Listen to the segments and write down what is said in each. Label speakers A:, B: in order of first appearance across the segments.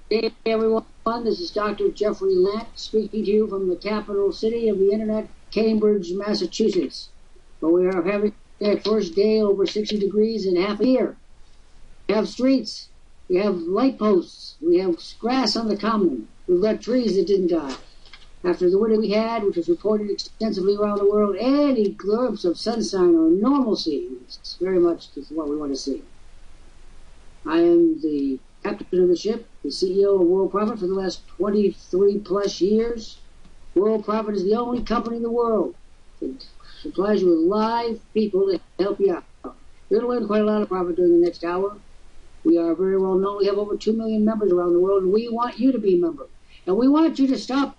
A: Hey everyone, this is Dr. Jeffrey Lant speaking to you from the capital city of the internet, Cambridge, Massachusetts, where we are having that first day over 60 degrees in half a year. We have streets, we have light posts, we have grass on the common, we've got trees that didn't die. After the winter we had, which was reported extensively around the world, any glimpse of sunshine or normalcy is very much what we want to see. I am the captain of the ship, the CEO of Worldprofit for the last 23 plus years. Worldprofit is the only company in the world that supplies you with live people to help you out. You're going to learn quite a lot of profit during the next hour. We are very well known. We have over 2 million members around the world, and we want you to be a member. And we want you to stop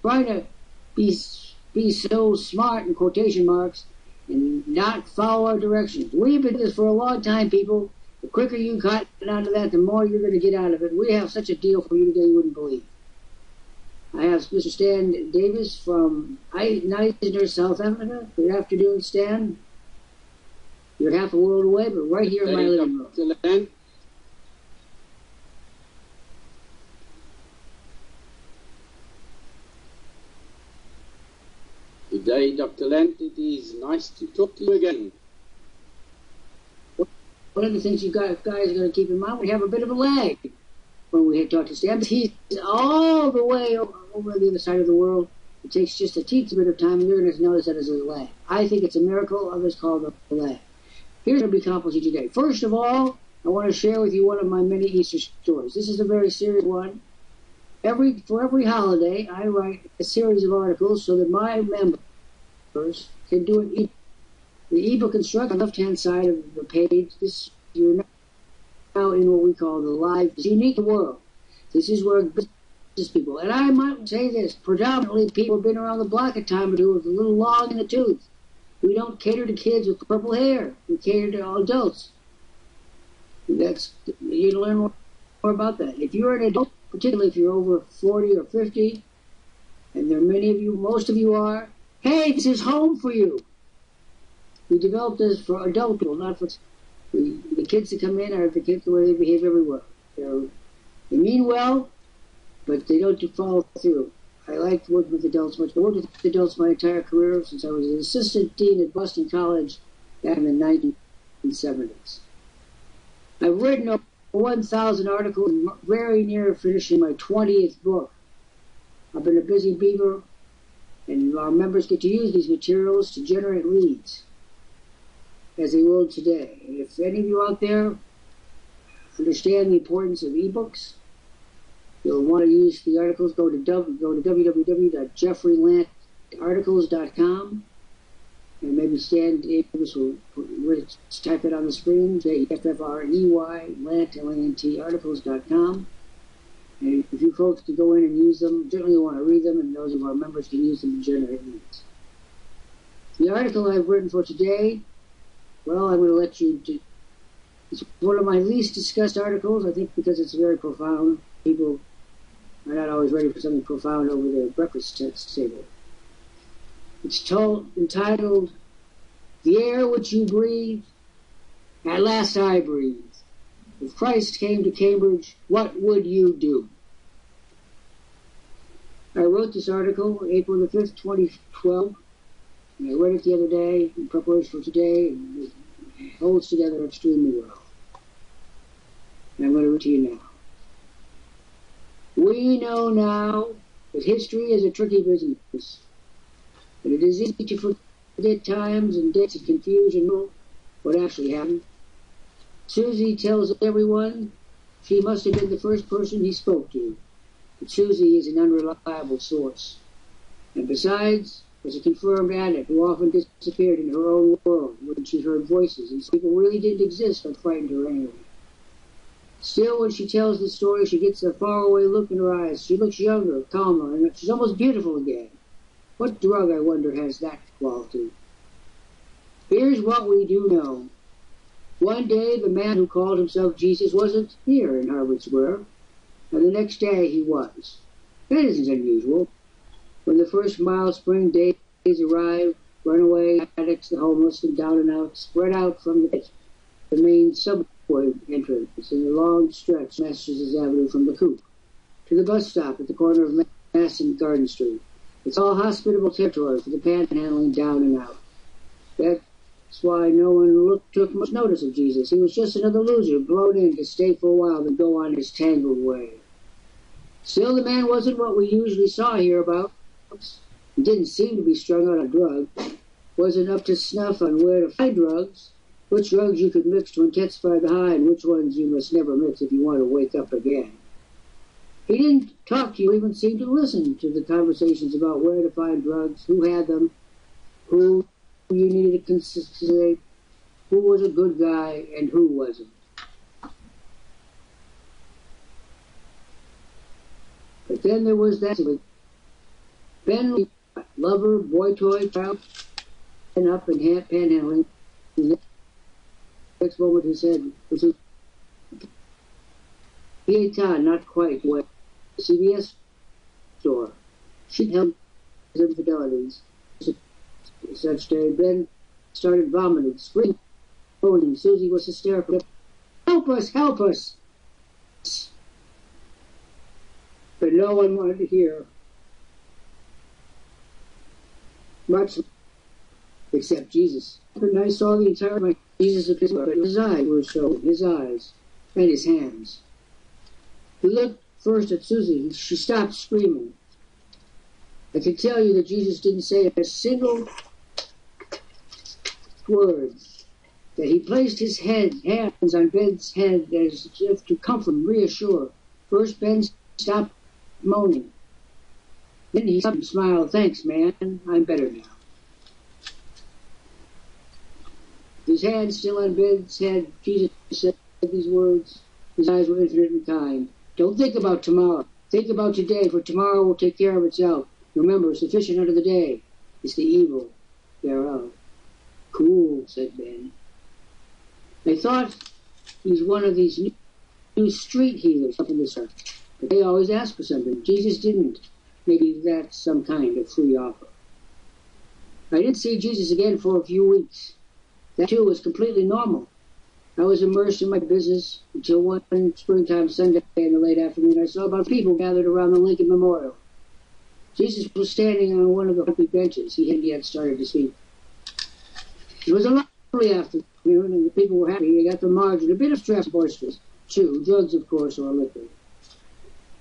A: trying to be so smart, in quotation marks, and not follow our directions. We've been doing this for a long time, people. The quicker you cut onto that, the more you're going to get out of it. We have such a deal for you today you wouldn't believe. I have Mr. Stan Davis from Niger, South Africa. Good afternoon, Stan. You're half a world away, but right here in my living room.
B: Good day, Dr. Lant. It is nice to talk to you again.
A: One of the things you guys are going to keep in mind, we have a bit of a lag when we talk to Stan. He's all the way over the other side of the world. It takes just a teensy bit of time, and you're going to notice that as a lag. I think it's a miracle. Others call it a lag. Here's what we'll be accomplishing today. First of all, I want to share with you one of my many Easter stories. This is a very serious one. For every holiday, I write a series of articles so that my members can do it. The ebook instruction on the left-hand side of the page, you're now in what we call the live, unique world. This is where business people, and I might say this, predominantly people have been around the block a time or two with a little long in the tooth. We don't cater to kids with purple hair. We cater to adults. You learn more about that. If you're an adult, particularly if you're over 40 or 50, and there are many of you, most of you are, hey, this is home for you. We developed this for adult people, not for the kids that come in are the kids the way they behave everywhere. They mean well, but they don't follow through. I like working with adults much. I worked with adults my entire career since I was an assistant dean at Boston College back in the 1970s. I've written over 1,000 articles and very near finishing my 20th book. I've been a busy beaver, and our members get to use these materials to generate leads, as they will today. And if any of you out there understand the importance of ebooks, you'll want to use the articles. Go to www.jeffreylantarticles.com, and maybe Stan Davis will type it on the screen, JFFREY, Lant, L-A-N-T, articles.com. And if you folks can go in and use them, certainly you want to read them, and those of our members can use them to generate leads. The article I've written for today, well, I'm going to let you do. It's one of my least discussed articles, I think, because it's very profound. People are not always ready for something profound over their breakfast table. It's entitled, "The Air Which You Breathe, At Last I Breathe. If Christ came to Cambridge, what would you do?" I wrote this article April the 5th, 2012. And I read it the other day in preparation for today, and it holds together extremely well. And I'm going to read to you now. We know now that history is a tricky business, but it is easy to forget times and dates and confuse and know what actually happened. Susie tells everyone she must have been the first person he spoke to, but Susie is an unreliable source. And besides, was a confirmed addict who often disappeared in her own world when she heard voices, and people really didn't exist that frightened her anyway. Still, when she tells the story, she gets a faraway look in her eyes. She looks younger, calmer, and she's almost beautiful again. What drug, I wonder, has that quality? Here's what we do know. One day, the man who called himself Jesus wasn't here in Harvard Square, and the next day he was. That isn't unusual. When the first mild spring days arrive, runaway addicts, the homeless, and down and out spread out from the main subway entrance in the long stretch Massachusetts Avenue from the Coop. to the bus stop at the corner of Mass and Garden Street. It's all hospitable territory for the panhandling down and out. That's why no one took much notice of Jesus. He was just another loser, blown in to stay for a while and go on his tangled way. Still, the man wasn't what we usually saw hereabouts. He didn't seem to be strung out on drugs. Wasn't up to snuff on where to find drugs, which drugs you could mix to intensify the high, and which ones you must never mix if you want to wake up again. He didn't talk to you, even seem to listen to the conversations about where to find drugs, who had them, who you needed to consider, who was a good guy and who wasn't. But then there was that Ben, lover, boy toy, child, and up and panhandling. The next moment he said, "This is Pietan, not quite what CVS store. She held his infidelities. Such day, Ben started vomiting, screaming, moaning. Susie was hysterical. Help us! Help us! But no one wanted to hear much except Jesus. And I saw the entire my Jesus of his eyes were so his eyes and his hands. He looked first at Susie. She stopped screaming. I can tell you that Jesus didn't say a single word. That he placed his hands on Ben's head as if to comfort and reassure. First, Ben stopped moaning. Then he stopped and smiled. Thanks, man. I'm better now. His hand still on Ben's head, Jesus said these words. His eyes were infinite and kind. Don't think about tomorrow. Think about today, for tomorrow will take care of itself. Remember, sufficient unto the day is the evil thereof. Cool, said Ben. I thought he's one of these new street healers up in this earth. But they always ask for something. Jesus didn't. Maybe that's some kind of free offer. I didn't see Jesus again for a few weeks. That, too, was completely normal. I was immersed in my business until one springtime Sunday in the late afternoon I saw about people gathered around the Lincoln Memorial. Jesus was standing on one of the happy benches. He hadn't yet started to speak. It was a lovely afternoon, and the people were happy. They got the margin, a bit of stress, boisterous, too. Drugs, of course, or liquor.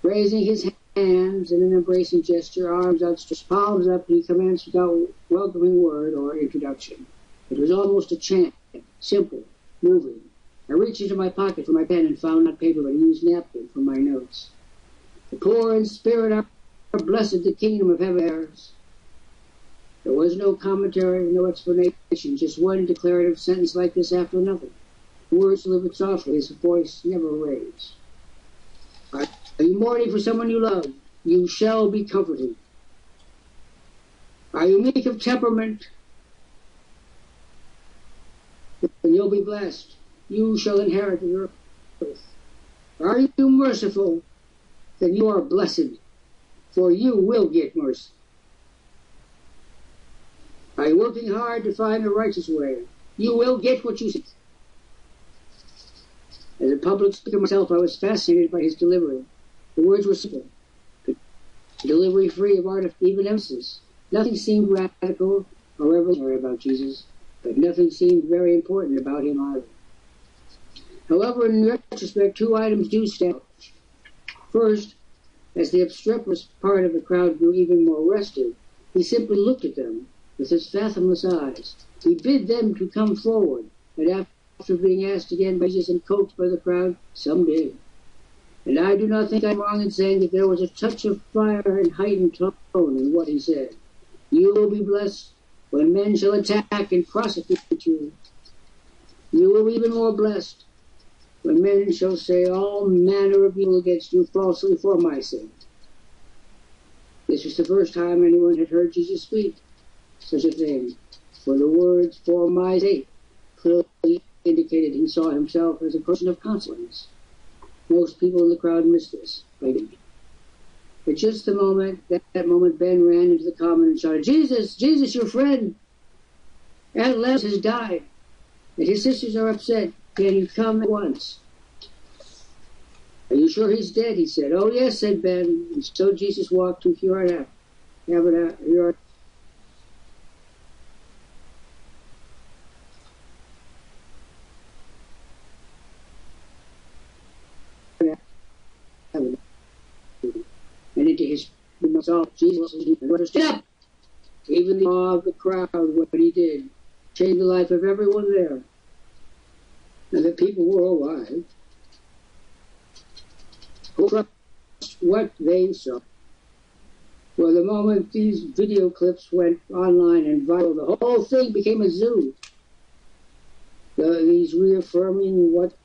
A: Raising his hands in an embracing gesture, arms outstretched, palms up, he commenced without welcoming word or introduction. It was almost a chant, simple, moving. I reached into my pocket for my pen and found not paper but a used napkin for my notes. The poor in spirit are blessed, the kingdom of heaven heirs. There was no commentary, no explanation, just one declarative sentence like this after another. The words delivered softly, his voice never raised. Are you mourning for someone you love? You shall be comforted. Are you meek of temperament? Then you'll be blessed. You shall inherit the earth. Are you merciful? Then you are blessed, for you will get mercy. Are you working hard to find the righteous way? You will get what you seek. As a public speaker myself, I was fascinated by his delivery. The words were simple, delivery free of art of even emphasis. Nothing seemed radical or revolutionary about Jesus, but nothing seemed very important about him either. However, in retrospect, two items do stand out. First, as the obstreperous part of the crowd grew even more restive, he simply looked at them with his fathomless eyes. He bid them to come forward, and after being asked again by Jesus and coaxed by the crowd, some did. And I do not think I'm wrong in saying that there was a touch of fire and heightened tone in what he said. You will be blessed when men shall attack and prosecute you. You will be even more blessed when men shall say all manner of evil against you falsely for my sake. This was the first time anyone had heard Jesus speak such a thing, for the words "for my sake" clearly indicated he saw himself as a person of consequence. Most people in the crowd missed this. I didn't. At just the moment, that moment, Ben ran into the common and shouted, Jesus, Jesus, your friend, Atlas has died, and his sisters are upset. Can you come at once? Are you sure he's dead? He said. Oh, yes, said Ben. And so Jesus walked to Florida. And into his resolve, Jesus stood up. Even the awe of the crowd, what he did, changed the life of everyone there. And the people were alive. Who trust what they saw. Well, the moment these video clips went online and viral, the whole thing became a zoo. These reaffirming what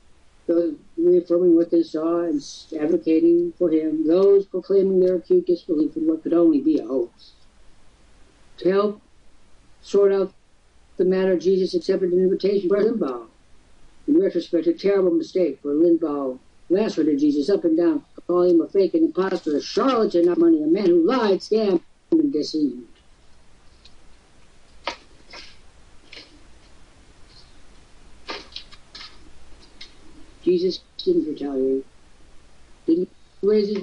A: they saw and advocating for him, those proclaiming their acute disbelief in what could only be a hoax. To help sort out the matter, Jesus accepted an invitation for Limbaugh. In retrospect, a terrible mistake, for Limbaugh lacerated Jesus up and down, calling him a fake and imposter, a charlatan, not money, a man who lied, scammed, and deceived. Jesus didn't retaliate, didn't raise his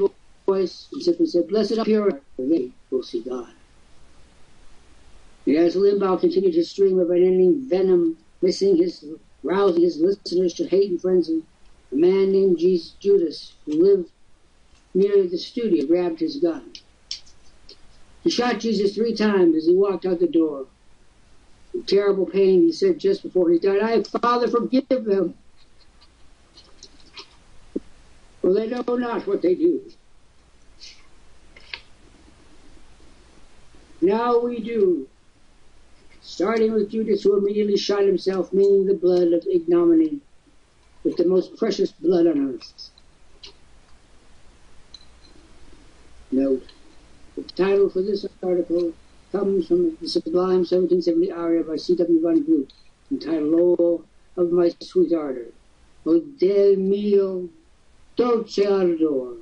A: voice, and simply said, "Blessed are pure, for they will see God." And as Limbaugh continued his stream of unending venom, rousing his listeners to hate and frenzy, a man named Judas, who lived near the studio, grabbed his gun. He shot Jesus 3 times as he walked out the door. In terrible pain, he said just before he died, "Father, forgive them, for they know not what they do." Now we do. Starting with Judas, who immediately shot himself, meaning the blood of ignominy, with the most precious blood on earth. Note, the title for this article comes from the sublime 1770 aria by C.W. von Gluck, entitled "Oh, of my sweet ardor, O del mio dolce ardor."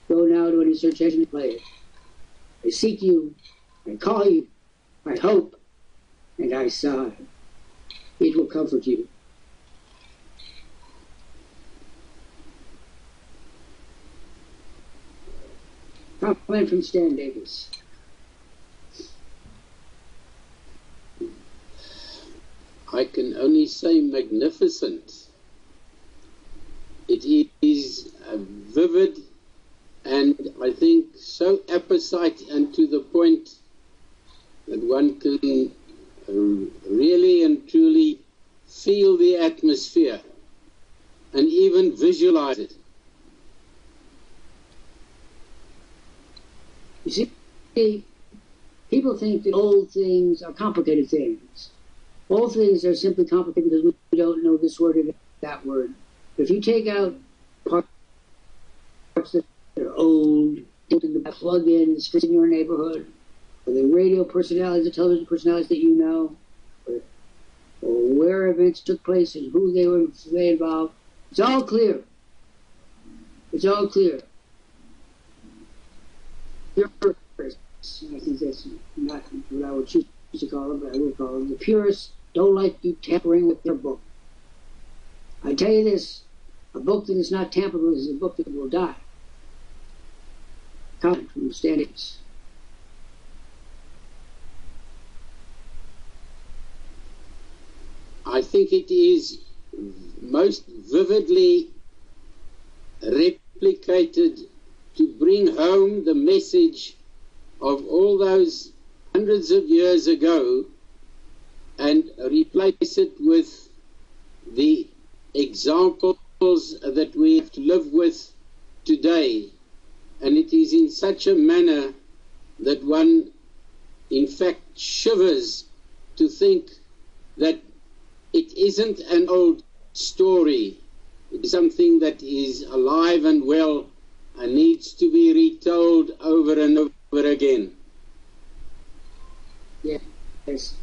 A: Go now to any search engine and play it. I seek you, I call you, I hope, and I sigh. It will comfort you. Comment from Stan Davis.
B: I can only say magnificent. It is vivid and I think so apposite and to the point that one can really and truly feel the atmosphere and even visualize it.
A: You see, people think that old things are complicated things. Old things are simply complicated because we don't know this word or that word. But if you take out parts that are old, the plug-ins in your neighborhood, or the radio personalities, the television personalities that you know, or where events took place and who they involved, it's all clear. It's all clear. I think that's not what I would choose to call them, but I will call them. The purists don't like you tampering with their book. I tell you this, a book that is not tamperable is a book that will die. Comment from Stan Davis.
B: I think it is most vividly replicated to bring home the message of all those hundreds of years ago and replace it with the examples that we have to live with today. And it is in such a manner that one, in fact, shivers to think that it isn't an old story. It is something that is alive and well and needs to be retold over and over again.
A: Yes, because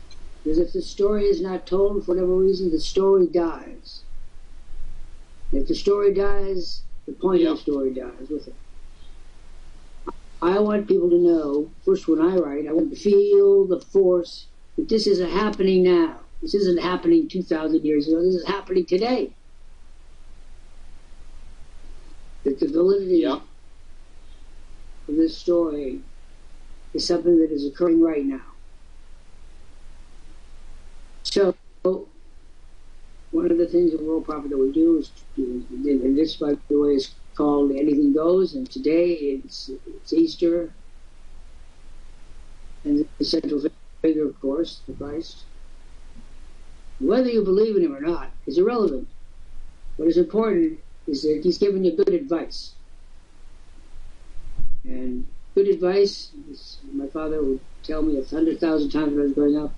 A: if the story is not told for whatever reason, the story dies. If the story dies, the point of the story dies with it. I want people to know, first when I write, I want to feel the force that this isn't happening now. This isn't happening 2,000 years ago. This is happening today. that the validity
B: Yeah.
A: of this story is something that is occurring right now. So, one of the things at Worldprofit that we do is, and this, by the way, is called Anything Goes, and today it's Easter, and the central figure, of course, the Christ. Whether you believe in him or not is irrelevant. What is important is that he's giving you good advice. And good advice, as my father would tell me 100,000 times when I was growing up,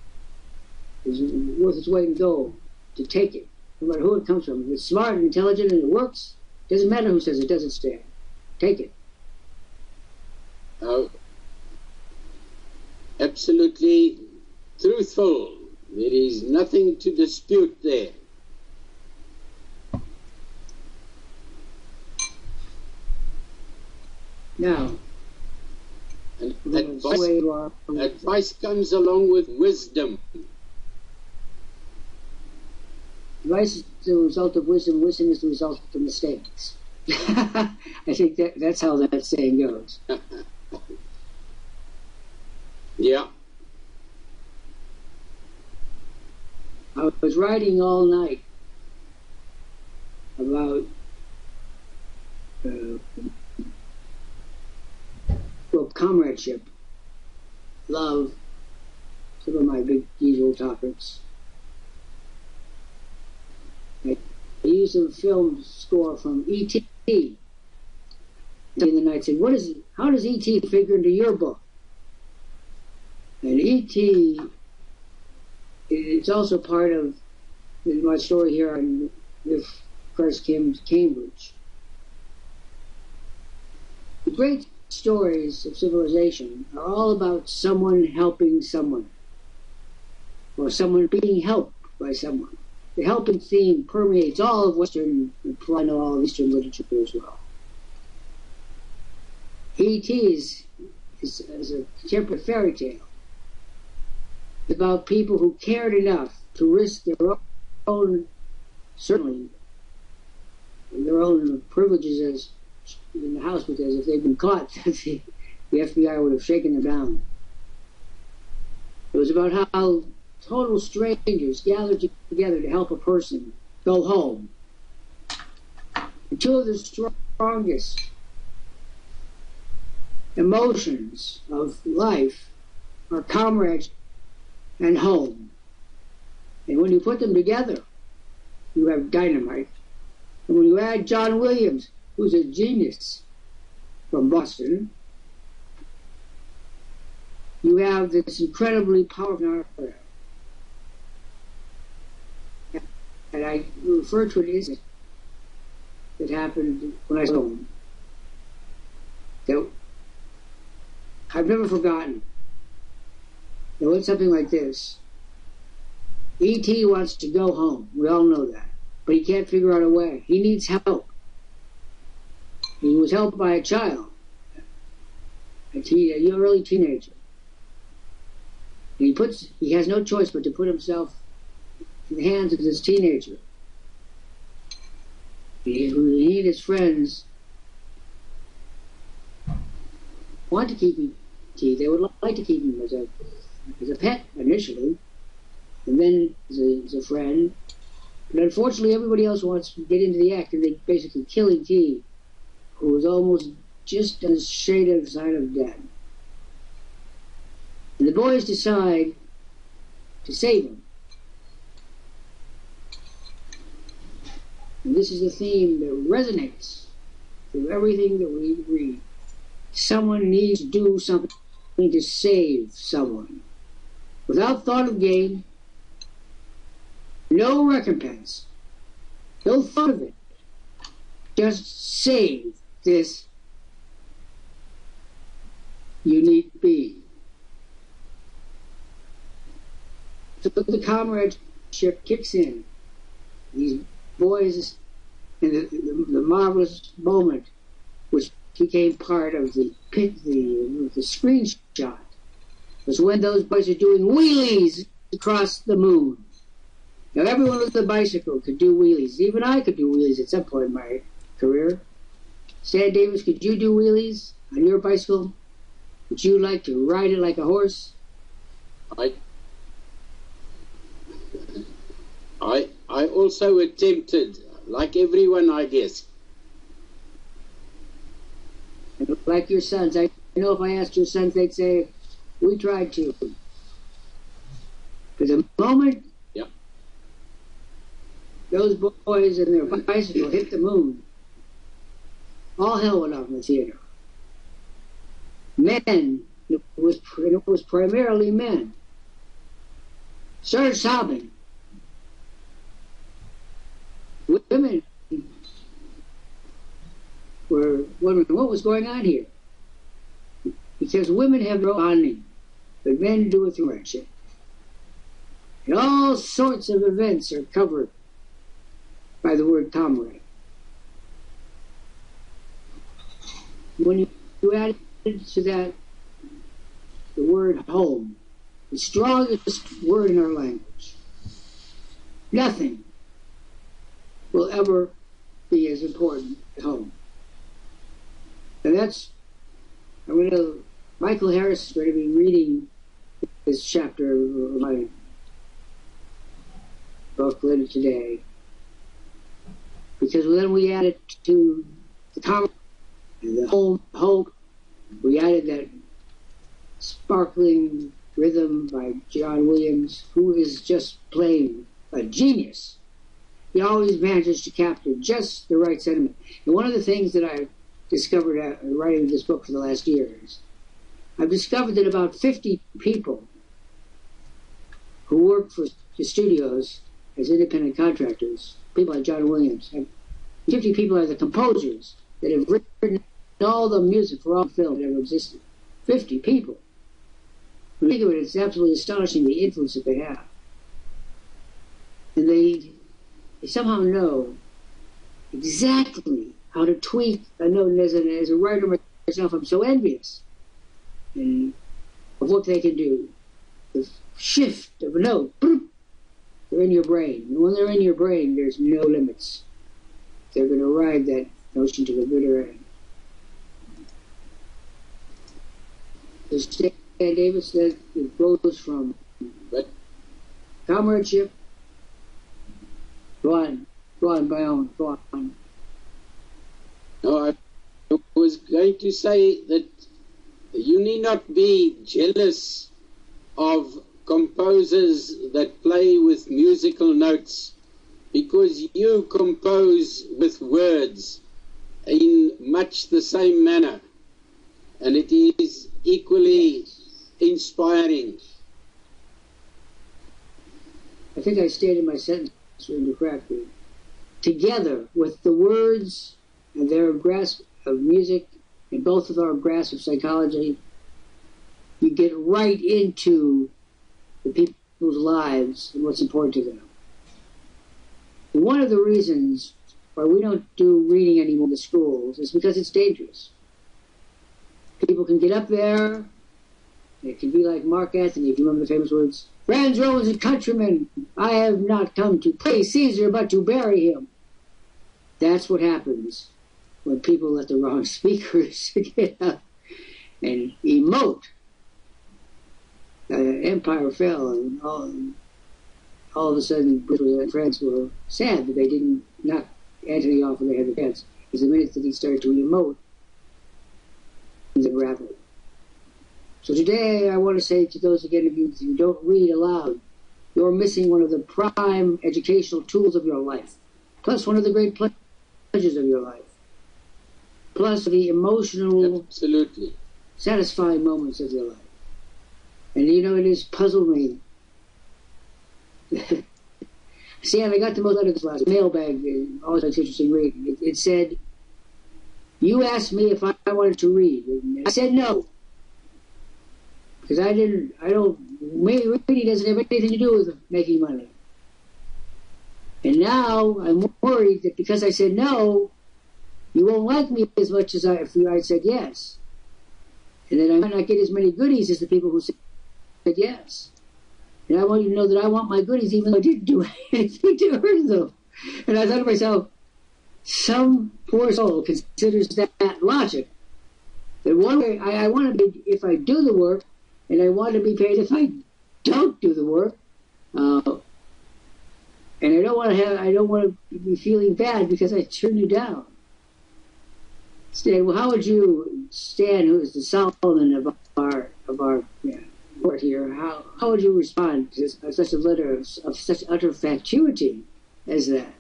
A: is worth its weight in gold to take it, no matter who it comes from. If it's smart and intelligent and it works, it doesn't matter who says it doesn't stand. Take it.
B: Absolutely truthful. There is nothing to dispute there.
A: Now,
B: advice comes along with wisdom.
A: Advice is the result of wisdom. Wisdom is the result of mistakes. I think that's how that saying goes.
B: Yeah.
A: I was writing all night about comradeship, love, some of my big usual topics. I used a film score from E.T. in the night. Said, how does E.T. figure into your book? And E.T. it's also part of my story here on If Christ Came to Cambridge. The great stories of civilization are all about someone helping someone, or someone being helped by someone. The helping theme permeates all of Western, and I know all of Eastern literature as well. E.T. is a contemporary fairy tale. It's about people who cared enough to risk their own, certainly, their own privileges as in the house, because if they'd been caught, the FBI would have shaken them down. It was about how total strangers gathered together to help a person go home. And two of the strongest emotions of life are comradeship and home. And when you put them together, you have dynamite. And when you add John Williams, who's a genius from Boston, you have this incredibly powerful narrative. And I refer to an incident that happened when I was home that I've never forgotten. It went something like this. E.T. wants to go home. We all know that. But he can't figure out a way. He needs help. He was helped by a child, an early teenager. And he has no choice but to put himself in the hands of this teenager. He and his friends want to keep E.T. They would like to keep him as a pet initially, and then as a friend. But unfortunately, everybody else wants to get into the act, and they basically kill E.T., who was almost just a shade of side of death. And the boys decide to save him. And this is a theme that resonates through everything that we read. Someone needs to do something to save someone. Without thought of gain, no recompense, no thought of it. Just save this unique being. So the comradeship kicks in. These boys, in the marvelous moment, which became part of the screenshot, was when those boys are doing wheelies across the moon. Now, everyone with a bicycle could do wheelies. Even I could do wheelies at some point in my career. Stan Davis, could you do wheelies on your bicycle? Would you like to ride it like a horse?
B: I also attempted, like everyone, I guess.
A: Like your sons. I know if I asked your sons, they'd say, we tried to. Because the moment those boys and their bicycle hit the moon, all hell went off in the theater. Men, it was primarily men, started sobbing. Women were wondering what was going on here. Because women have their own bonding, but men do it through friendship. And all sorts of events are covered by the word comrade. When you add to that the word home, the strongest word in our language, nothing will ever be as important as home. And that's, Michael Harris is going to be reading this chapter of my book later today, because then we added to the comrade and the home, we added that sparkling rhythm by John Williams, who is just plain a genius. He always manages to capture just the right sentiment. And one of the things that I discovered writing this book for the last year is I've discovered that about 50 people who work for the studios as independent contractors, people like John Williams, 50 people are the composers that have written all the music for all the film that ever existed. 50 people. When you think of it, it's absolutely astonishing the influence that they have. And they somehow know exactly how to tweak a note. And as a writer myself, I'm so envious of what they can do. The shift of a note, they're in your brain. And when they're in your brain, there's no limits. They're going to ride that notion to the bitter end. As Stan Davis said, it goes from comradeship. Go on, Bayonne, go on.
B: No, I was going to say that you need not be jealous of composers that play with musical notes, because you compose with words in much the same manner, and it is equally inspiring.
A: I think I stated my sentence correctly. Together with the words and their grasp of music and both of our grasp of psychology, you get right into the people's lives and what's important to them. And one of the reasons why we don't do reading anymore in the schools is because it's dangerous. People can get up there, it can be like Mark Antony, if you remember the famous words, "Friends, Romans, and countrymen, I have not come to praise Caesar, but to bury him." That's what happens when people let the wrong speakers get up and emote. Empire fell, and all of a sudden, Britain and France were sad that they didn't knock Antony off when they had the chance. Because the minute that he started to emote, things had rapidly. So today, I want to say to those again of you who don't read aloud, you're missing one of the prime educational tools of your life, plus one of the great pleasures of your life, plus the emotional,
B: absolutely
A: satisfying moments of your life. And you know, it has puzzled me. See, and I got the most out of this last mailbag, always makes interesting reading. It said, you asked me if I wanted to read. And I said no. Because reading doesn't have anything to do with making money. And now I'm worried that because I said no, you won't like me as much as if I said yes. And then I might not get as many goodies as the people who said yes. And I want you to know that I want my goodies even though I didn't do anything to earn them. And I thought to myself, some poor soul considers that logic. That one way I want to be, if I do the work, and I want to be paid if I don't do the work, and I don't want to be feeling bad because I turn you down. Stan, well, how would you, Stan, who is the Solomon of our court here, how would you respond to such a letter of such utter fatuity as that?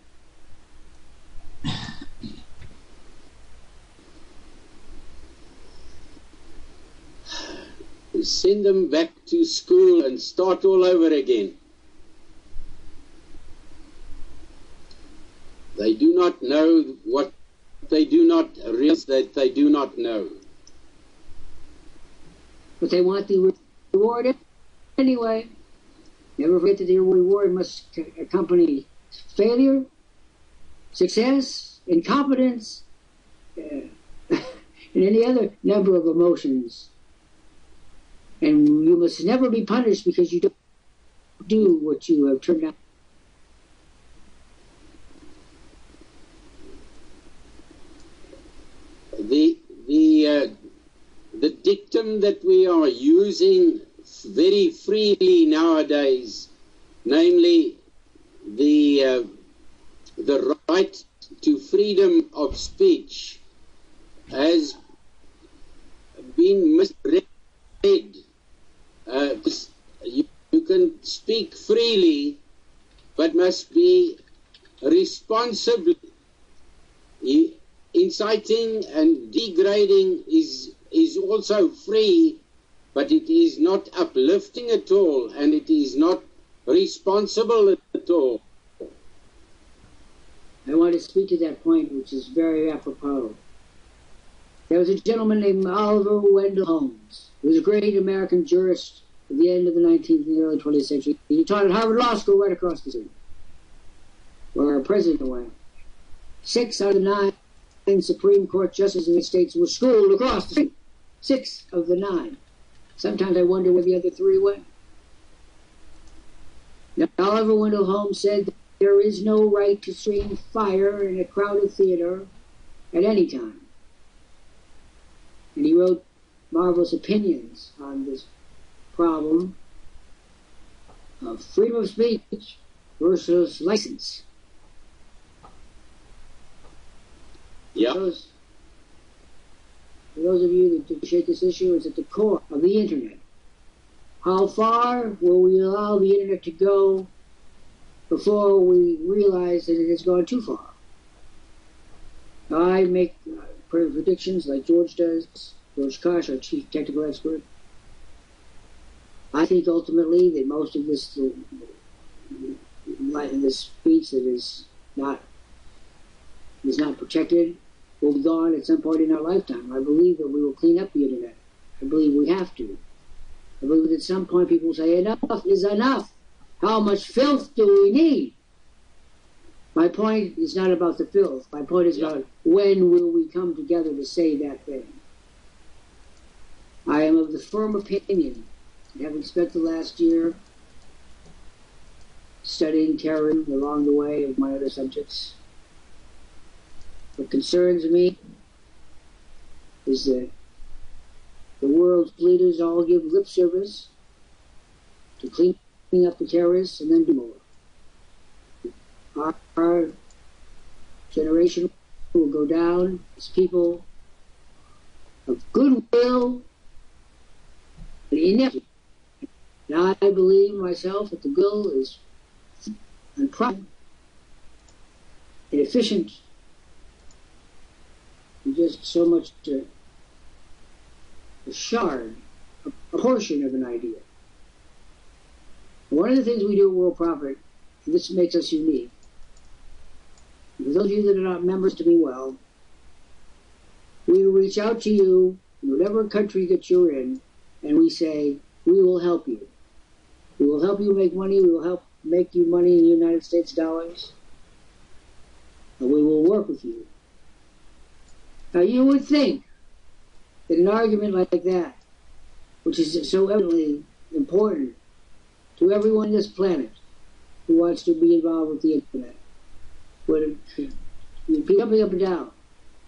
B: Send them back to school and start all over again. They do not know what they do not realize that they do not know.
A: But they want the reward anyway. Never forget that the reward must accompany failure, success, incompetence, and any other number of emotions. And you must never be punished because you don't do what you have turned out.
B: The dictum that we are using very freely nowadays, namely the right to freedom of speech, has been misread. You can speak freely, but must be responsibly. Inciting and degrading is also free, but it is not uplifting at all, and it is not responsible at all.
A: I want to speak to that point, which is very apropos. There was a gentleman named Oliver Wendell Holmes. He was a great American jurist at the end of the 19th and the early 20th century. He taught at Harvard Law School right across the street, where our president went. 6 out of the 9 Supreme Court justices in the States were schooled across the street. 6 of the 9. Sometimes I wonder where the other 3 went. Now, Oliver Wendell Holmes said that there is no right to scream fire in a crowded theater at any time. And he wrote marvelous opinions on this problem of freedom of speech versus license.
B: Yeah.
A: For those of you that appreciate this issue, it's at the core of the Internet. How far will we allow the Internet to go before we realize that it has gone too far? I make predictions like George does, George Kosh, our chief technical expert. I think ultimately that most of this speech that is not protected will be gone at some point in our lifetime. I believe that we will clean up the Internet. I believe we have to. I believe that at some point people will say, enough is enough. How much filth do we need? My point is not about the filth. My point is about when will we come together to say that thing. I am of the firm opinion, having spent the last year studying terrorism along the way of my other subjects, what concerns me is that the world's leaders all give lip service to cleaning up the terrorists and then do more. Our generation will go down as people of goodwill and ineptitude. Now I believe myself that the goodwill is unprofitable, inefficient, and just so much a shard, a portion of an idea. One of the things we do at Worldprofit, and this makes us unique, for those of you that are not members to me well, we reach out to you in whatever country that you're in, and we say, we will help you. We will help you make money. We will help make you money in United States dollars. And we will work with you. Now, you would think that an argument like that, which is so evidently important to everyone on this planet who wants to be involved with the Internet, would jumping up and down.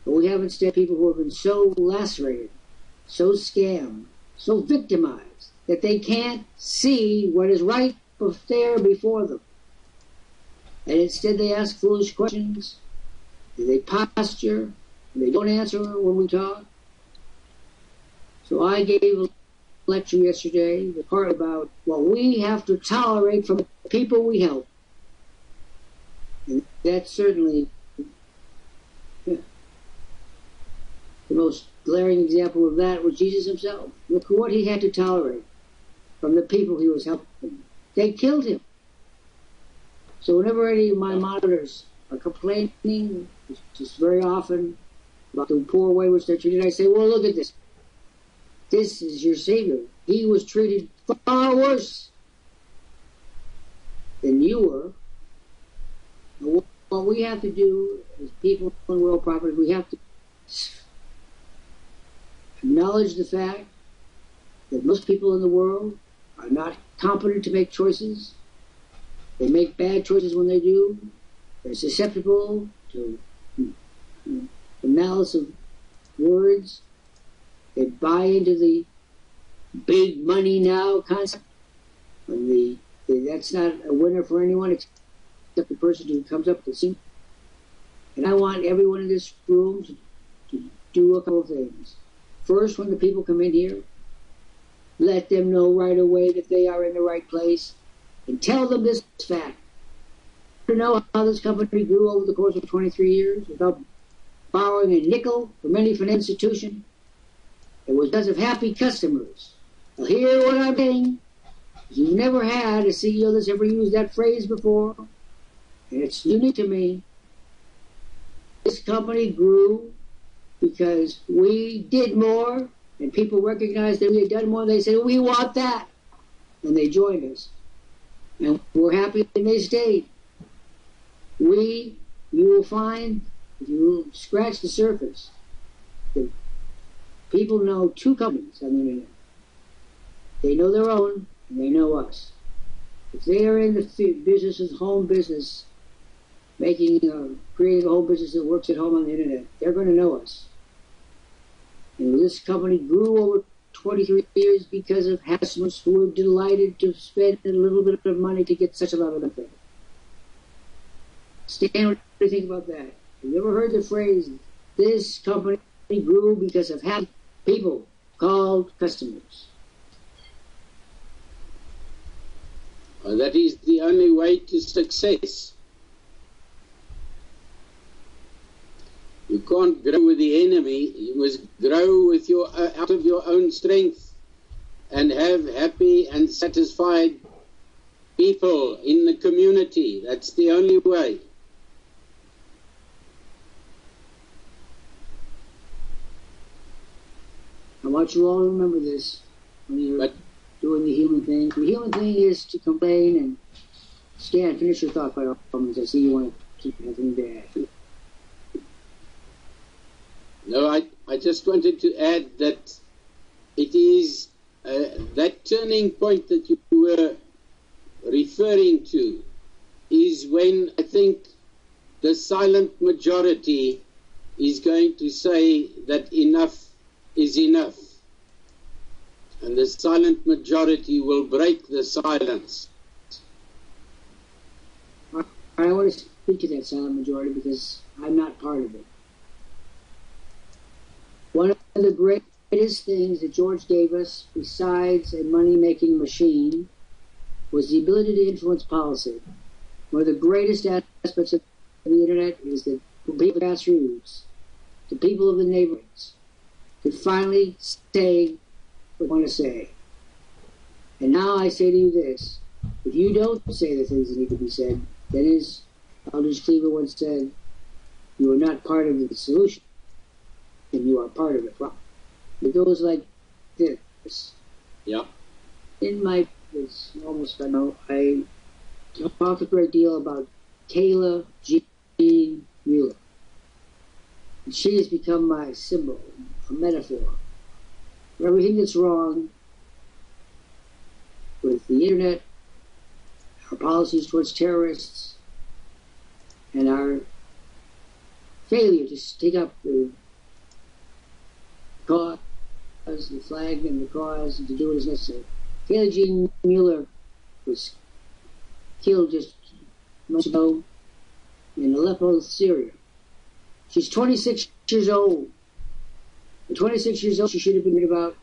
A: But we have instead people who have been so lacerated, so scammed, so victimized, that they can't see what is right there before them. And instead they ask foolish questions, they posture, and they don't answer when we talk. So I gave a lecture yesterday, the part about what we have to tolerate from the people we help. And that's certainly the most glaring example of that was Jesus himself. Look what he had to tolerate from the people he was helping. They killed him. So whenever any of my monitors are complaining, just very often, about the poor way which they're treated, I say, well, look at this. This is your Savior. He was treated far worse than you were. And what we have to do as people in Worldprofit, we have to acknowledge the fact that most people in the world are not competent to make choices. They make bad choices when they do. They're susceptible to the malice of words. They buy into the big money now concept. And that's not a winner for anyone except the person who comes up with the scene. And I want everyone in this room to do a couple of things. First, when the people come in here, let them know right away that they are in the right place. And tell them this fact. To know how this company grew over the course of 23 years without borrowing a nickel from any financial institution. It was because of happy customers. Now hear what I'm saying. You've never had a CEO that's ever used that phrase before. And it's unique to me. This company grew because we did more and people recognized that we had done more. They said, we want that. And they joined us. And we're happy and they stayed. You will find, if you scratch the surface, that people know two companies on the internet. They know their own, and they know us. If they are in the business of home business, creating a home business that works at home on the internet, they're going to know us. And this company grew over 23 years because of customers who were delighted to spend a little bit of money to get such a lot of benefit. Stan, what do you think about that? Have you ever heard the phrase, this company grew because of happy people called customers?
B: That is the only way to success. You can't grow with the enemy. You must grow with out of your own strength and have happy and satisfied people in the community. That's the only way.
A: I want you all to remember this when you're doing the human thing. The human thing is to complain and Stan, finish your thought by all means. I see you want to keep having to add.
B: No, I just wanted to add that it is that turning point that you were referring to is when I think the silent majority is going to say that enough is enough. And the silent majority will break the silence.
A: I want to speak to that silent majority because I'm not part of it. One of the greatest things that George gave us, besides a money-making machine, was the ability to influence policy. One of the greatest aspects of the internet is that people of grassroots, the people of the neighborhoods, could finally say what they want to say. And now I say to you this, if you don't say the things that need to be said, that is, Aldous Cleaver once said, you are not part of the solution, and you are part of the problem. It goes like this.
B: Yeah.
A: In my, it's almost, I talk a great deal about Kayla Jean Mueller. And she has become my symbol, a metaphor for everything that's wrong with the internet, our policies towards terrorists, and our failure to take up the cause, the flag and the cause, and to do what is necessary. Taylor Jean Mueller was killed just months ago in Aleppo, Syria. She's 26 years old. At 26 years old, she should have been reading about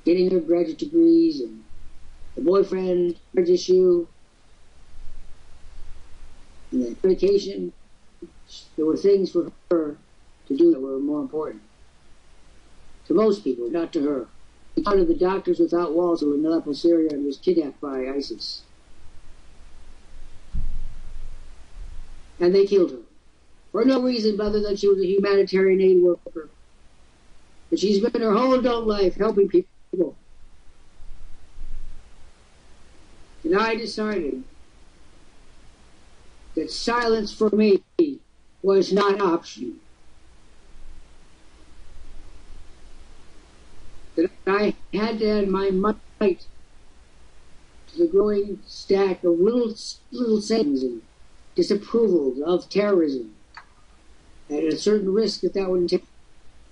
A: getting her graduate degrees and the boyfriend, marriage issue, and the education. There were things for her to do that were more important. To most people, not to her. One of the Doctors Without Walls who were in Aleppo, Syria, and was kidnapped by ISIS. And they killed her. For no reason other than she was a humanitarian aid worker. But she's been her whole adult life helping people. And I decided that silence for me was not an option. That I had to add my might to the growing stack of little sayings and disapproval of terrorism at a certain risk that would entail.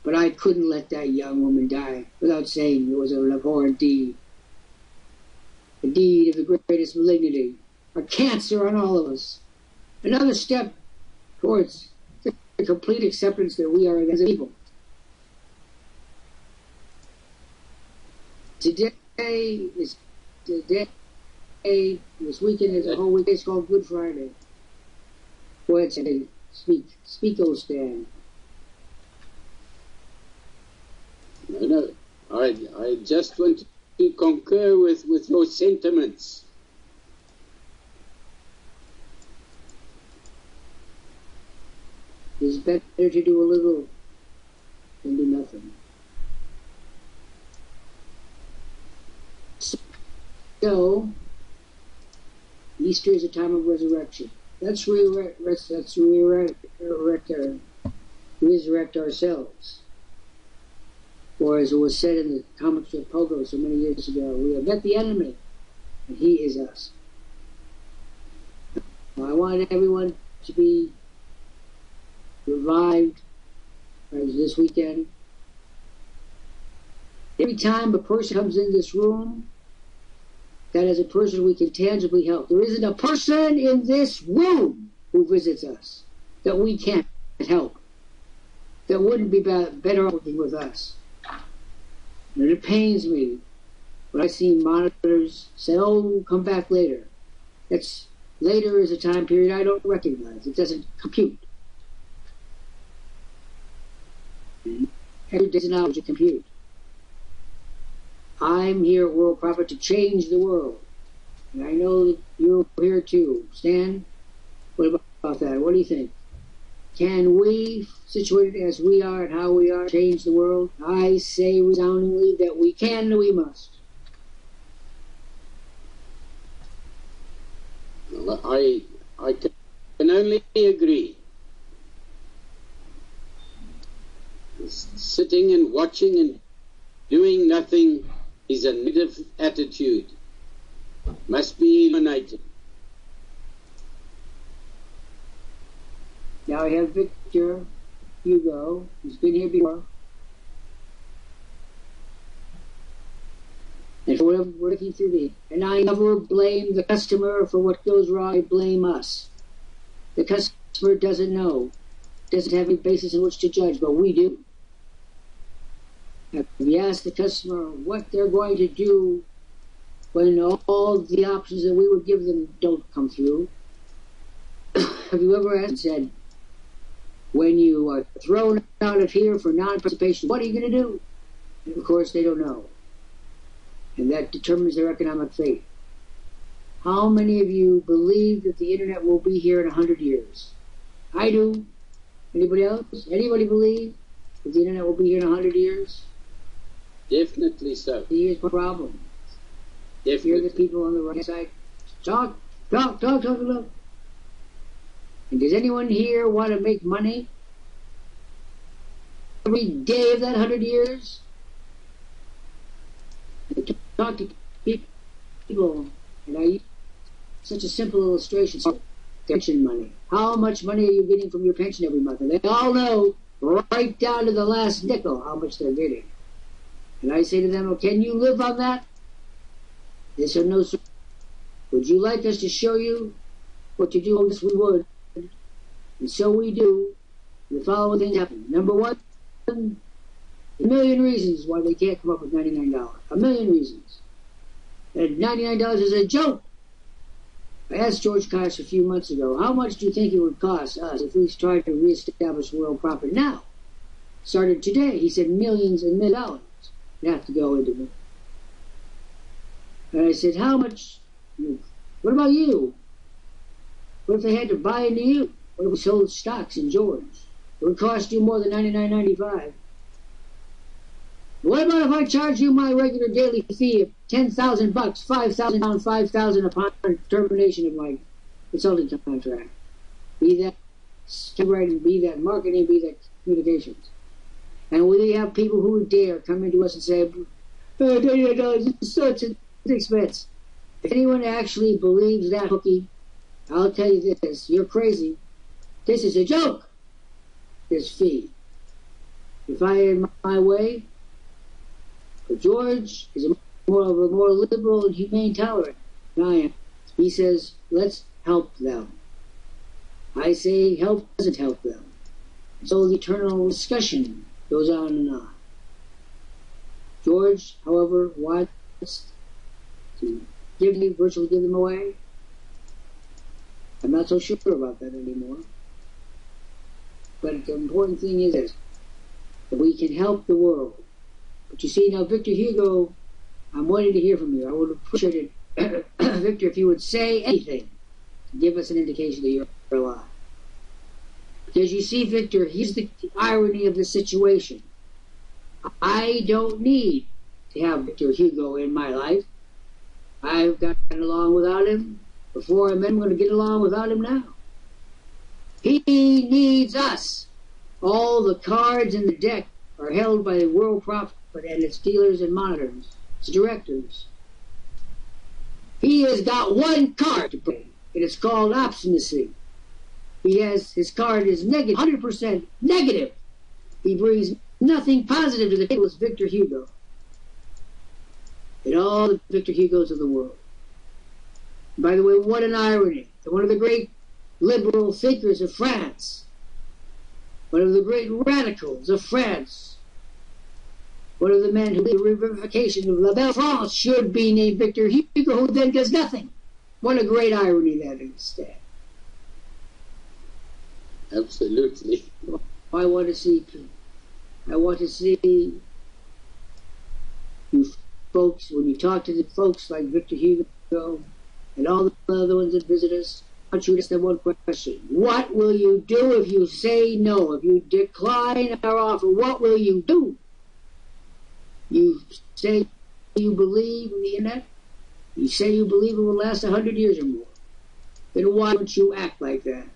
A: But I couldn't let that young woman die without saying it was an abhorrent deed. A deed of the greatest malignity, a cancer on all of us. Another step towards the complete acceptance that we are as people. Today, this weekend is a whole week. It's called Good Friday. Go ahead, say, speak, O Stan.
B: No, I just want to concur with your sentiments.
A: It's better to do a little than do nothing. So, Easter is a time of resurrection. Let's resurrect ourselves. Or as it was said in the comic strip Pogo so many years ago, we have met the enemy, and he is us. I want everyone to be revived this weekend. Every time a person comes in this room, that is a person we can tangibly help. There isn't a person in this room who visits us that we can't help, that wouldn't be better working with us. And it pains me when I see monitors say, oh, come back later. That's later is a time period I don't recognize. It doesn't compute. Every day is an hour to compute. I'm here at Worldprofit to change the world. And I know that you're here too. Stan, what about that? What do you think? Can we, situated as we are and how we are, change the world? I say resoundingly that we can and we must.
B: Well, I can only agree. Sitting and watching and doing nothing is a negative attitude. Must be eliminated.
A: Now I have Victor Hugo, who's been here before. And for whatever we're looking through me. And I never blame the customer for what goes wrong. I blame us. The customer doesn't know, doesn't have any basis in which to judge, but we do. Have you asked the customer what they're going to do when all the options that we would give them don't come through? Have you ever asked and said, when you are thrown out of here for non-participation, what are you going to do? And of course, they don't know. And that determines their economic fate. How many of you believe that the internet will be here in 100 years? I do. Anybody else? Anybody believe that the internet will be here in 100 years?
B: Definitely so.
A: Here's the problem.
B: Definitely.
A: You're the people on the right side. Talk. And does anyone here want to make money every day of that 100 years? I talk to people, and I use such a simple illustration. pension money. How much money are you getting from your pension every month? And they all know, right down to the last nickel, how much they're getting. And I say to them, well, can you live on that? Yes or no, sir? Would you like us to show you what to do? Yes, we would. And so we do. The following things happen. Number one, a million reasons why they can't come up with $99. A million reasons. And $99 is a joke. I asked George Kosh a few months ago, how much do you think it would cost us if we tried to reestablish Worldprofit now? Started today. He said millions and millions of dollars. You have to go into it. And I said, how much? What about you? What if they had to buy into you? What if we sold stocks in George? It would cost you more than $99.95. What about if I charge you my regular daily fee of $10,000, $5,000 down, $5,000 upon termination of my consulting contract? Be that copywriting, be that marketing, be that communications. And will you have people who dare come into us and say, $99 is such an expense? If anyone actually believes that hooky, I'll tell you this, you're crazy. This is a joke, this fee. If I had my way, but George is more liberal and humane tolerant than I am. He says, let's help them. I say, help doesn't help them. So the eternal discussion goes on and on. George, however, wants to virtually give them away. I'm not so sure about that anymore. But the important thing is this, that we can help the world. But you see, now, Victor Hugo, I'm waiting to hear from you. I would appreciate it, Victor, if you would say anything to give us an indication that you're alive. Because you see, Victor, here's the irony of the situation. I don't need to have Victor Hugo in my life. I've gotten along without him. Before I met him, I'm going to get along without him now. He needs us. All the cards in the deck are held by the Worldprofit and its dealers and monitors, its directors. He has got one card to play, and it's called obstinacy. His card is negative, 100% negative. He brings nothing positive to the table as Victor Hugo. And all the Victor Hugos of the world. By the way, what an irony. One of the great liberal thinkers of France, one of the great radicals of France, one of the men who did the revivification of La Belle France should be named Victor Hugo, who then does nothing. What a great irony that is, Stan.
B: Absolutely.
A: I want to see you folks, when you talk to the folks like Victor Hugo and all the other ones that visit us, I want you to ask them one question. What will you do if you say no? If you decline our offer, what will you do? You say you believe in the internet? You say you believe it will last 100 years or more. Then why don't you act like that?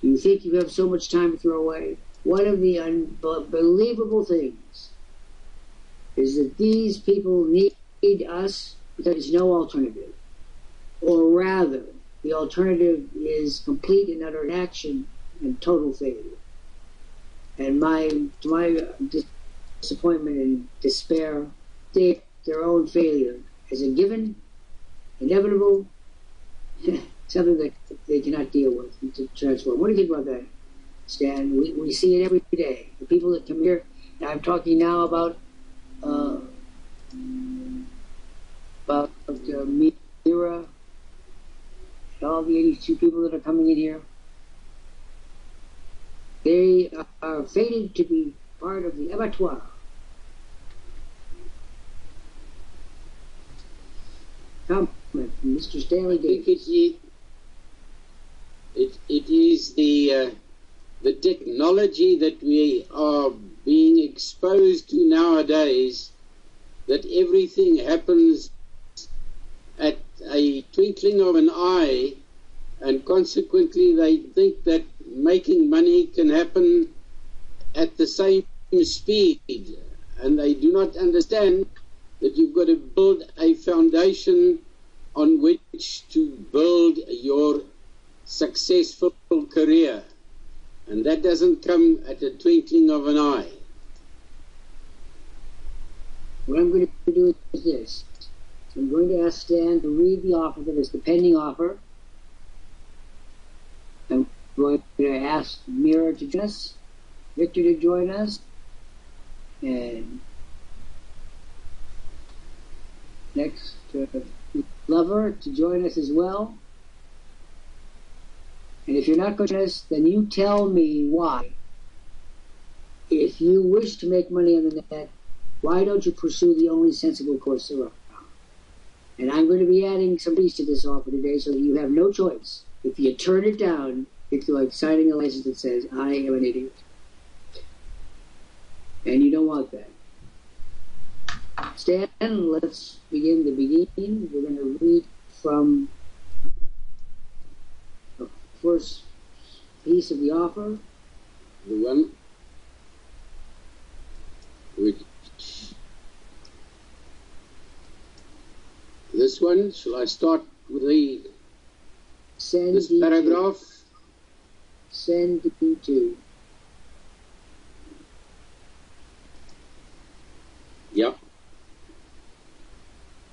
A: Do you think you have so much time to throw away? One of the unbelievable things is that these people need us because there's no alternative. Or rather, the alternative is complete and utter inaction and total failure. And to my disappointment and despair, they take their own failure as a given, inevitable, something that they cannot deal with and to transform. What do you think about that, Stan? We see it every day. The people that come here, I'm talking now about Mira, and all the 82 people that are coming in here. They are fated to be part of the abattoir. Comment from Mr. Stanley Davis.
B: It is the technology that we are being exposed to nowadays, that everything happens at a twinkling of an eye, and consequently they think that making money can happen at the same speed, and they do not understand that you've got to build a foundation on which to build your successful career. And that doesn't come at a twinkling of an eye.
A: What I'm going to do is this. I'm going to ask Stan to read the offer that is the pending offer. I'm going to ask Mira to join us, Victor to join us, and next Lover to join us as well. And if you're not going to join us, then you tell me why. If you wish to make money on the net, why don't you pursue the only sensible course around? And I'm going to be adding some fees to this offer today so that you have no choice. If you turn it down, it's like signing a license that says, I am an idiot. And you don't want that. Stan, let's begin the beginning. We're going to read from the first piece of the offer.
B: The one which... This one, shall I start with this paragraph?
A: Send to.
B: Yeah.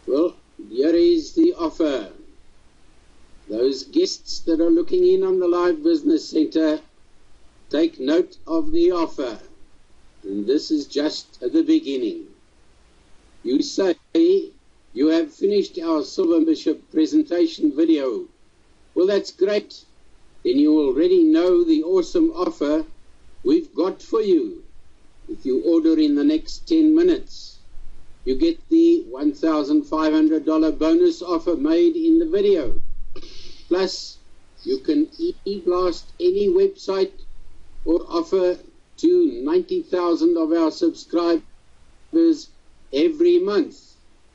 B: Well, here is the offer. Those guests that are looking in on the Live Business Center, take note of the offer. And this is just at the beginning. You say, you have finished our Silver Membership presentation video. Well, that's great. Then you already know the awesome offer we've got for you. If you order in the next 10 minutes, you get the $1,500 bonus offer made in the video. Plus, you can e-blast any website or offer to 90,000 of our subscribers every month.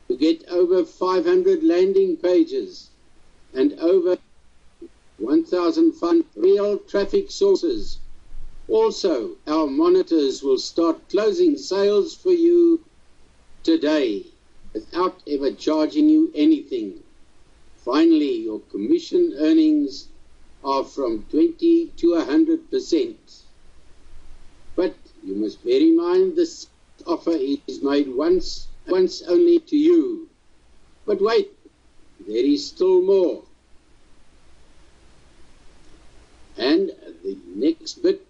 B: To get over 500 landing pages and over 1,000 real traffic sources. Also, our monitors will start closing sales for you today without ever charging you anything. Finally, your commission earnings are from 20 to 100%. But you must bear in mind this offer is made once only to you. But wait, there is still more. And the next bit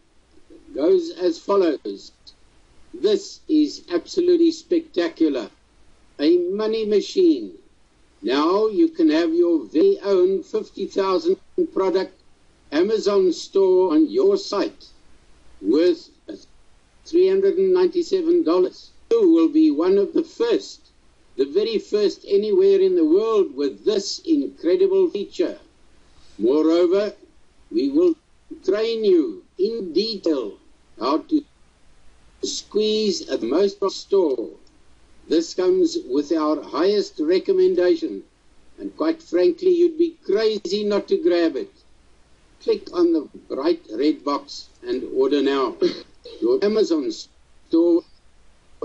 B: goes as follows. This is absolutely spectacular. A money machine. Now you can have your very own 50,000 product Amazon store on your site worth $397. You will be one of the first, the very first anywhere in the world with this incredible feature. Moreover, we will train you in detail how to squeeze at most store. This comes with our highest recommendation, and quite frankly, you'd be crazy not to grab it. Click on the bright red box and order now. Your Amazon store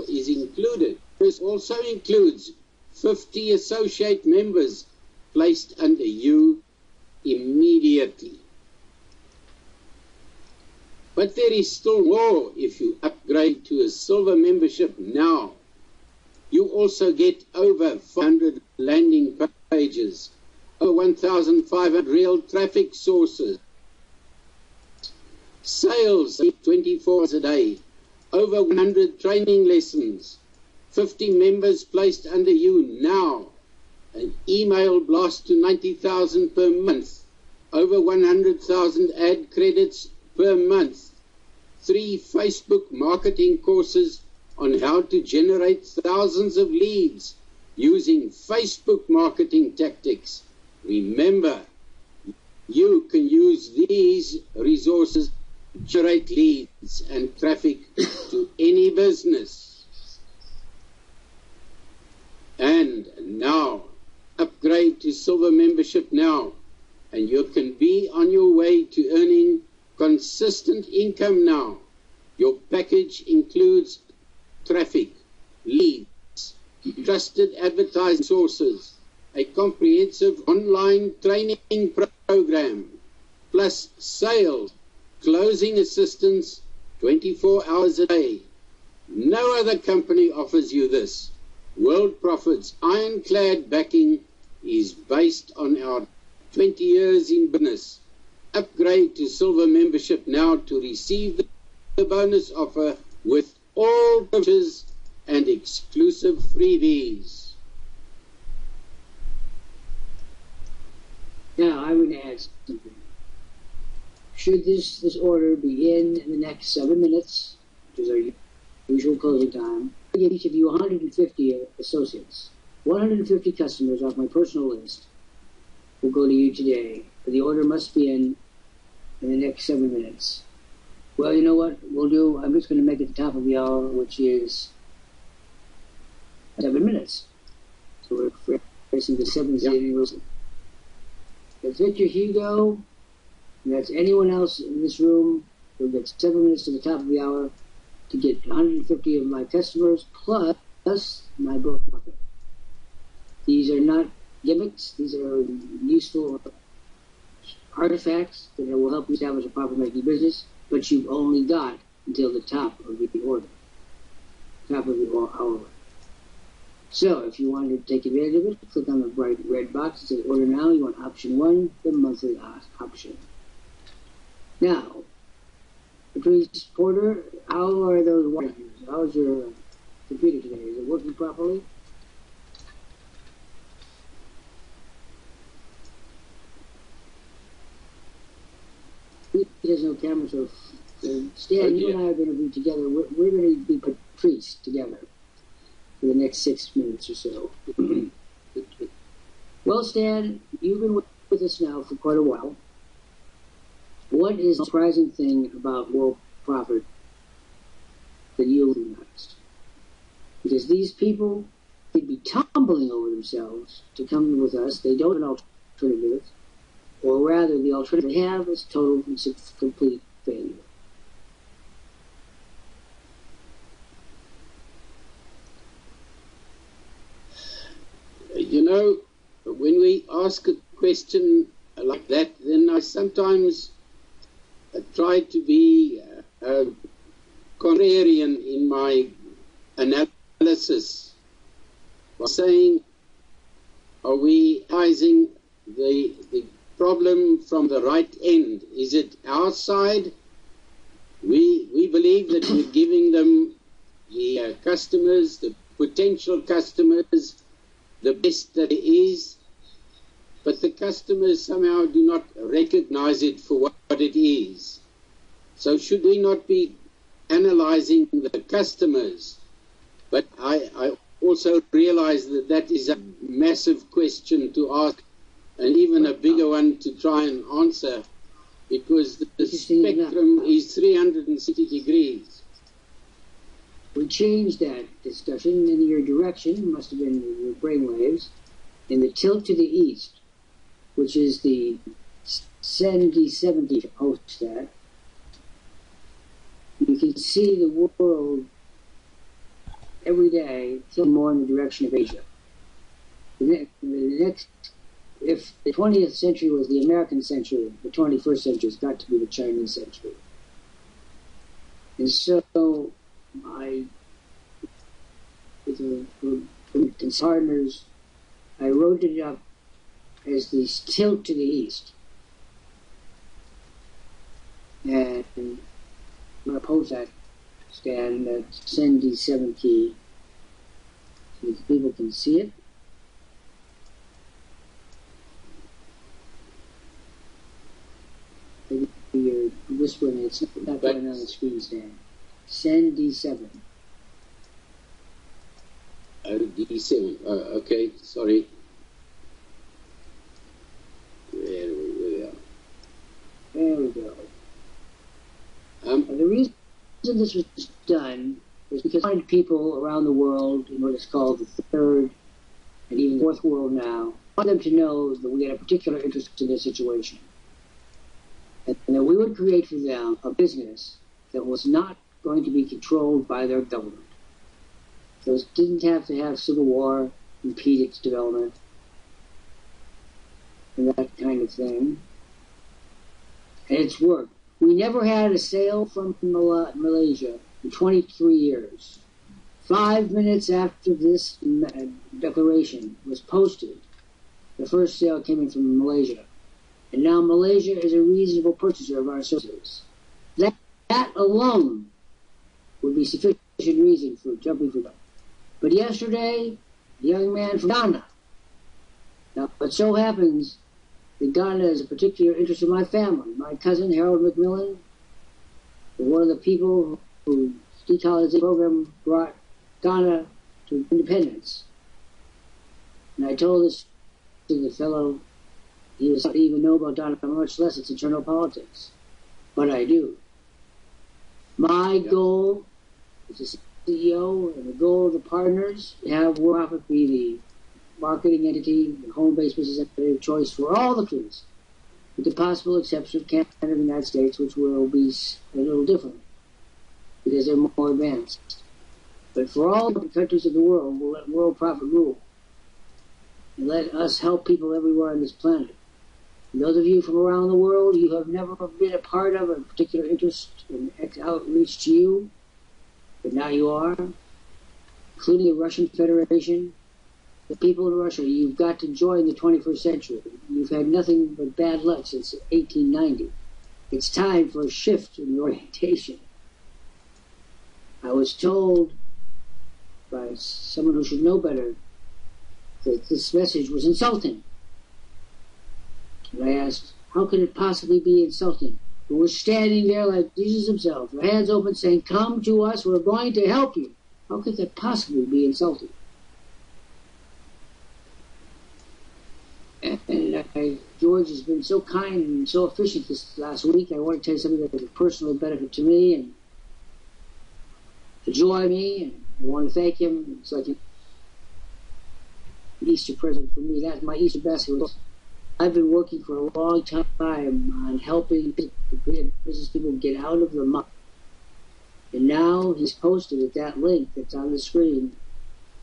B: is included. This also includes 50 associate members placed under you immediately. But there is still more if you upgrade to a silver membership now. You also get over 400 landing pages, over 1,500 real traffic sources, sales 24 hours a day, over 100 training lessons, 50 members placed under you now, an email blast to 90,000 per month, over 100,000 ad credits per month, 3 Facebook marketing courses on how to generate thousands of leads using Facebook marketing tactics. Remember, you can use these resources to generate leads and traffic to any business. And now, upgrade to silver membership now, and you can be on your way to earning consistent income now. Your package includes traffic, leads, trusted advertising sources, a comprehensive online training program, plus sales, closing assistance 24 hours a day. No other company offers you this. Worldprofit's ironclad backing is based on our 20 years in business. Upgrade to silver membership now to receive the bonus offer with all privileges and exclusive freebies.
A: Now, I would add something. Should this order be in the next 7 minutes, which is our usual closing time, I give each of you 150 associates, 150 customers off my personal list will go to you today. But the order must be in the next 7 minutes. Well, you know what we'll do? I'm just going to make it the top of the hour, which is 7 minutes. So we're facing the 7th anniversary. That's Victor Hugo, and that's anyone else in this room who gets 7 minutes to the top of the hour to get 150 of my customers plus my broker profit. These are not gimmicks. These are useful artifacts that will help you establish a profit-making business, but you've only got until the top of the order, top of the hour. So, if you want to take advantage of it, click on the bright red box that says Order Now. You want option 1, the monthly option. Now, Patrice Porter, how are those wires? How's your computer today? Is it working properly? He has no camera, so Stan, you and I are going to be together. We're going to be Patrice together for the next 6 minutes or so. Well, Stan, you've been with us now for quite a while. What is the surprising thing about Worldprofit that you recognized? Because these people could be tumbling over themselves to come with us. They don't have an alternative, or rather, the alternative they have is total and complete failure.
B: You know, when we ask a question like that, then I sometimes try to be contrarian in my analysis by saying, are we analyzing the problem from the right end? Is it our side? We believe that we're giving them, the customers, the potential customers, the best that there is, but the customers somehow do not recognize it for what it is. So should we not be analyzing the customers? But I also realize that that is a massive question to ask, and even a bigger one to try and answer, because the spectrum is 360 degrees.
A: We changed that discussion in your direction, it must have been your brainwaves, in the tilt to the east, which is the 70-70 host that. You can see the world every day tilting more in the direction of Asia. If the 20th century was the American century, the 21st century has got to be the Chinese century. And so, with partners, I wrote it up as the tilt to the east. And I'm going to post that, Stan, that send D7 key so that people can see it. Maybe you're whispering, it's not going on the screen, Stan. Send D7.
B: Oh, D7. Okay, sorry. There we are.
A: There we go. The reason this was done was because I find people around the world in what is called the third and even fourth world now, I want them to know that we had a particular interest in their situation. And that we would create for them a business that was not going to be controlled by their government. So it didn't have to have civil war impede its development and that kind of thing. and it's worked. We never had a sale from Malaysia in 23 years. 5 minutes after this declaration was posted, the first sale came in from Malaysia. And now Malaysia is a reasonable purchaser of our services. That alone would be sufficient reason for jumping for them. But yesterday, a young man from Ghana. Now, it so happens that Ghana is a particular interest in my family. My cousin, Harold McMillan, was one of the people who decolonization program brought Ghana to independence. And I told this to the fellow, he doesn't even know about Ghana, much less its internal politics. But I do. My goal as a CEO and the goal of the partners to have Worldprofit be the marketing entity, the home-based business entity of choice for all the countries, with the possible exception of Canada and the United States, which will be a little different because they're more advanced. But for all the countries of the world, we'll let Worldprofit rule and let us help people everywhere on this planet. And those of you from around the world, you have never been a part of a particular interest and outreach to you, but now you are, including the Russian Federation. The people in Russia, you've got to join the 21st century. You've had nothing but bad luck since 1890. It's time for a shift in your orientation. I was told by someone who should know better that this message was insulting. And I asked, how could it possibly be insulting? But we're standing there like Jesus himself, with hands open, saying, come to us, we're going to help you. How could that possibly be insulting? And George has been so kind and so efficient this last week. I want to tell you something that was a personal benefit to me and to joy me, and I want to thank him. It's like an Easter present for me. That's my Easter basket. I've been working for a long time on helping business people get out of the muck. And now he's posted at that link that's on the screen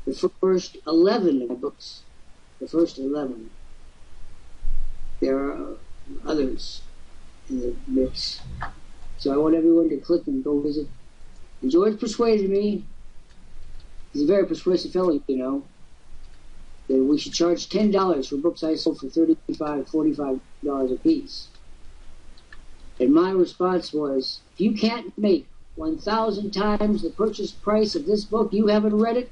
A: the first 11 of my books. The first 11. There are others in the mix. So I want everyone to click and go visit. And George persuaded me, he's a very persuasive fellow, you know, that we should charge $10 for books I sold for $35, $45 a piece. And my response was, if you can't make 1,000 times the purchase price of this book, you haven't read it,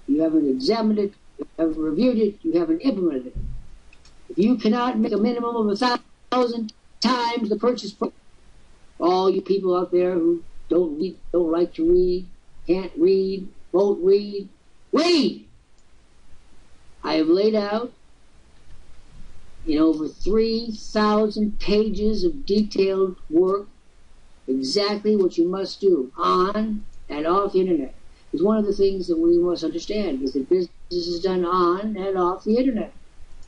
A: you haven't examined it, you haven't reviewed it, you haven't implemented it. If you cannot make a minimum of 1,000 times the purchase price, all you people out there who don't read, don't like to read, can't read, won't read, read! I have laid out in over 3,000 pages of detailed work exactly what you must do on and off the internet. It's one of the things that we must understand, is that business is done on and off the internet.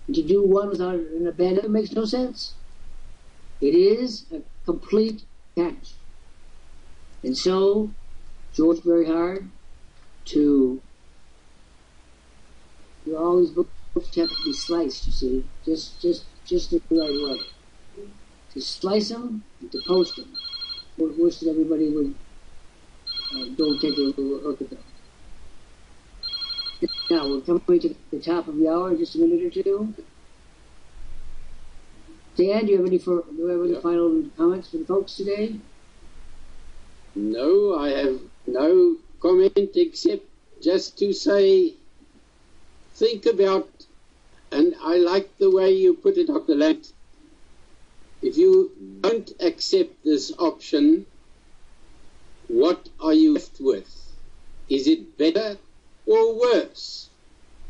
A: And to do one without an abandonment makes no sense. It is a complete package. And so, George very hard to all these books have to be sliced, you see, just the right way. To slice them and to post them. Wish that everybody would go take a look at them. Now, we're coming to the top of the hour in just a minute or two. Dan, do you have any final comments for the folks today?
B: No, I have no comment except just to say, think about, and I like the way you put it, Dr. Lant, if you don't accept this option, what are you left with? Is it better or worse?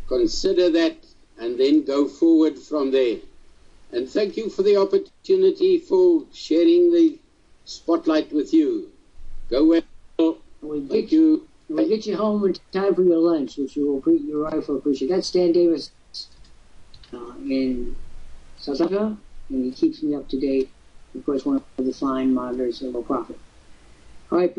B: Consider that and then go forward from there. And thank you for the opportunity for sharing the spotlight with you. Go well. Thank you.
A: We'll get you home in time for your lunch, which your wife will appreciate. That's Stan Davis in South Africa, and he keeps me up to date. Of course, one of the fine monitors of Worldprofit. All right.